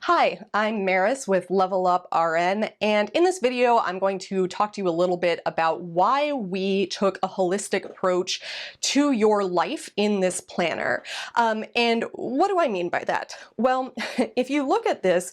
Hi, I'm Maris with Level Up RN, and in this video I'm going to talk to you a little bit about why we took a holistic approach to your life in this planner. And what do I mean by that? Well, if you look at this,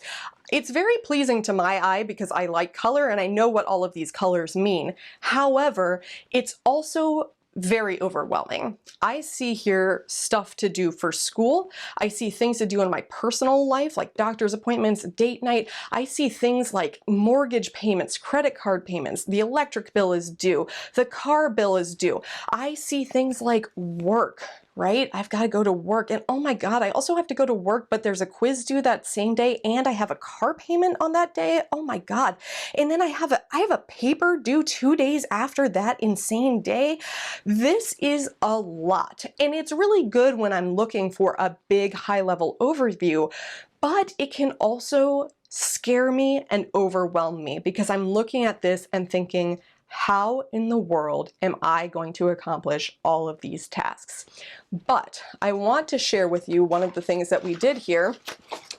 it's very pleasing to my eye because I like color and I know what all of these colors mean. However, it's also very overwhelming. I see here stuff to do for school. I see things to do in my personal life, like doctor's appointments, date night. I see things like mortgage payments, credit card payments, the electric bill is due, the car bill is due. I see things like work, right? I've got to go to work and oh my God, I also have to go to work, but there's a quiz due that same day and I have a car payment on that day. Oh my God. And then I have a paper due 2 days after that insane day. This is a lot. And it's really good when I'm looking for a big high level overview, but it can also scare me and overwhelm me because I'm looking at this and thinking, how in the world am I going to accomplish all of these tasks? But I want to share with you one of the things that we did here,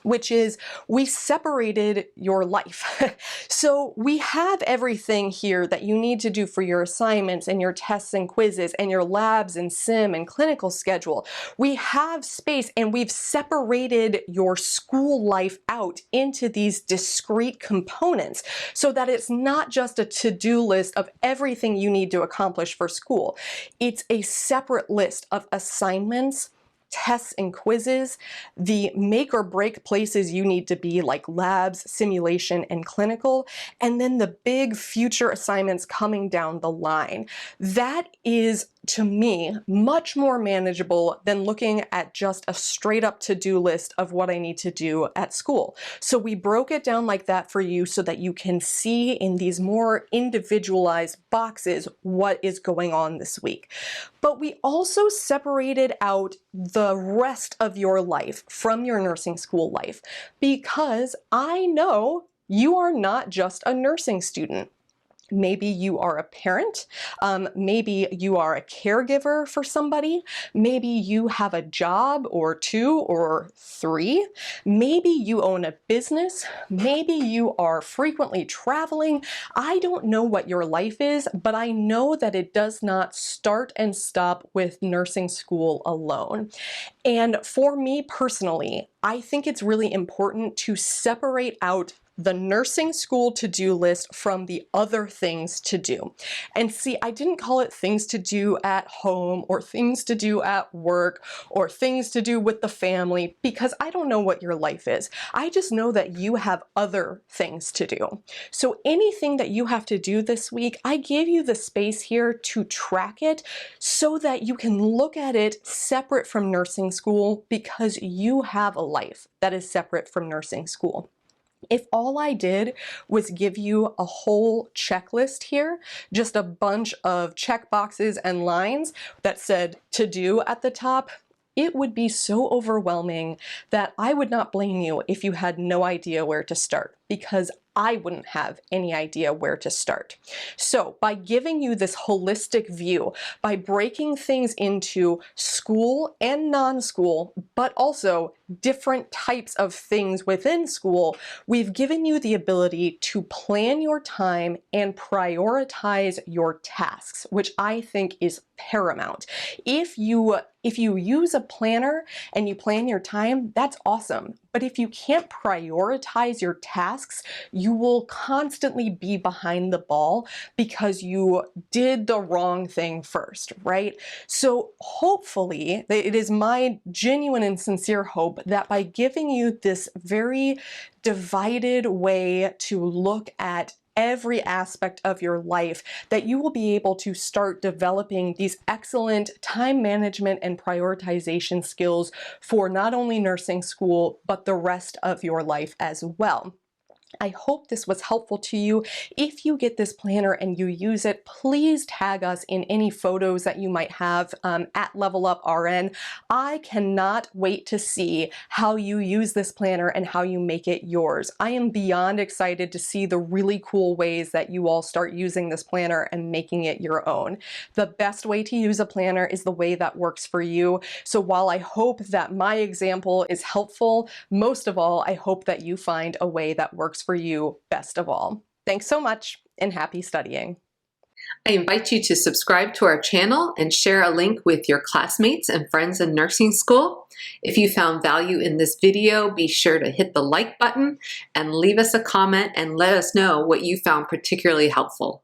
which is we separated your life. So we have everything here that you need to do for your assignments and your tests and quizzes and your labs and sim and clinical schedule. We have space and we've separated your school life out into these discrete components so that it's not just a to-do list of everything you need to accomplish for school. It's a separate list of assignments, tests and quizzes, the make or break places you need to be like labs, simulation, and clinical, and then the big future assignments coming down the line. That is, to me, much more manageable than looking at just a straight up to-do list of what I need to do at school. So we broke it down like that for you so that you can see in these more individualized boxes what is going on this week. But we also separated out the rest of your life from your nursing school life because I know you are not just a nursing student. Maybe you are a parent, maybe you are a caregiver for somebody, maybe you have a job or 2 or 3, maybe you own a business, maybe you are frequently traveling. I don't know what your life is, but I know that it does not start and stop with nursing school alone. And for me personally, I think it's really important to separate out the nursing school to-do list from the other things to do. And see, I didn't call it things to do at home or things to do at work or things to do with the family because I don't know what your life is. I just know that you have other things to do. So anything that you have to do this week, I gave you the space here to track it so that you can look at it separate from nursing school because you have a life that is separate from nursing school. If all I did was give you a whole checklist here, just a bunch of check boxes and lines that said to do at the top, it would be so overwhelming that I would not blame you if you had no idea where to start, because I wouldn't have any idea where to start. So by giving you this holistic view, by breaking things into school and non-school, but also different types of things within school, we've given you the ability to plan your time and prioritize your tasks, which I think is paramount. If you use a planner and you plan your time, that's awesome. But if you can't prioritize your tasks, you will constantly be behind the ball because you did the wrong thing first, right? So hopefully, it is my genuine and sincere hope that by giving you this very divided way to look at every aspect of your life, that you will be able to start developing these excellent time management and prioritization skills for not only nursing school, but the rest of your life as well. I hope this was helpful to you. If you get this planner and you use it, please tag us in any photos that you might have at Level Up RN. I cannot wait to see how you use this planner and how you make it yours. I am beyond excited to see the really cool ways that you all start using this planner and making it your own. The best way to use a planner is the way that works for you. So while I hope that my example is helpful, most of all, I hope that you find a way that works for you best of all. Thanks so much and happy studying. I invite you to subscribe to our channel and share a link with your classmates and friends in nursing school. If you found value in this video, be sure to hit the like button and leave us a comment and let us know what you found particularly helpful.